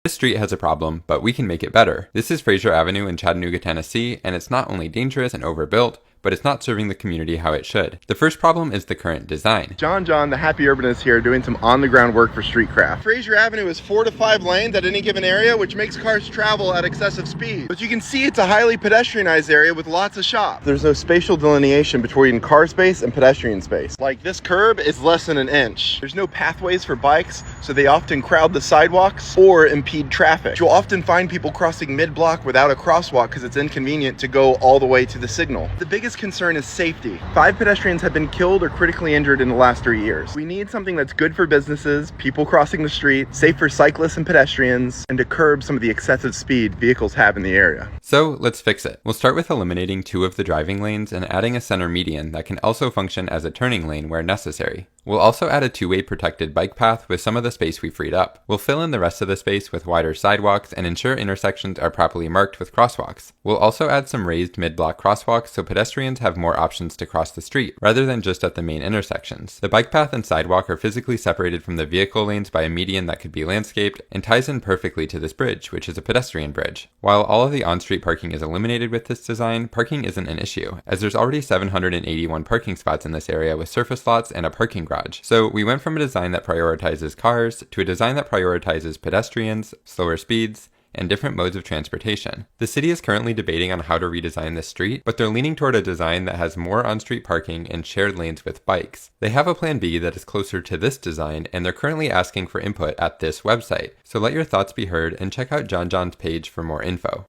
This street has a problem, but we can make it better. This is Frazier Avenue in Chattanooga, Tennessee, and it's not only dangerous and overbuilt, but it's not serving the community how it should. The first problem is the current design. John, the happy urbanist here, doing some on-the-ground work for Streetcraft. Frazier Avenue is 4 to 5 lanes at any given area, which makes cars travel at excessive speed. But you can see it's a highly pedestrianized area with lots of shops. There's no spatial delineation between car space and pedestrian space. Like this curb is less than an inch. There's no pathways for bikes, so they often crowd the sidewalks or impede traffic. You'll often find people crossing mid-block without a crosswalk because it's inconvenient to go all the way to the signal. The biggest concern is safety. 5 pedestrians have been killed or critically injured in the last 3 years. We need something that's good for businesses, people crossing the street, safe for cyclists and pedestrians, and to curb some of the excessive speed vehicles have in the area. So let's fix it. We'll start with eliminating 2 of the driving lanes and adding a center median that can also function as a turning lane where necessary. We'll also add a 2-way protected bike path with some of the space we freed up. We'll fill in the rest of the space with wider sidewalks and ensure intersections are properly marked with crosswalks. We'll also add some raised mid-block crosswalks so pedestrians have more options to cross the street, rather than just at the main intersections. The bike path and sidewalk are physically separated from the vehicle lanes by a median that could be landscaped and ties in perfectly to this bridge, which is a pedestrian bridge. While all of the on-street parking is eliminated with this design, parking isn't an issue, as there's already 781 parking spots in this area with surface lots and a parking garage. So we went from a design that prioritizes cars to a design that prioritizes pedestrians, slower speeds, and different modes of transportation. The city is currently debating on how to redesign this street, but they're leaning toward a design that has more on-street parking and shared lanes with bikes. They have a plan B that is closer to this design, and they're currently asking for input at this website. So let your thoughts be heard and check out John's page for more info.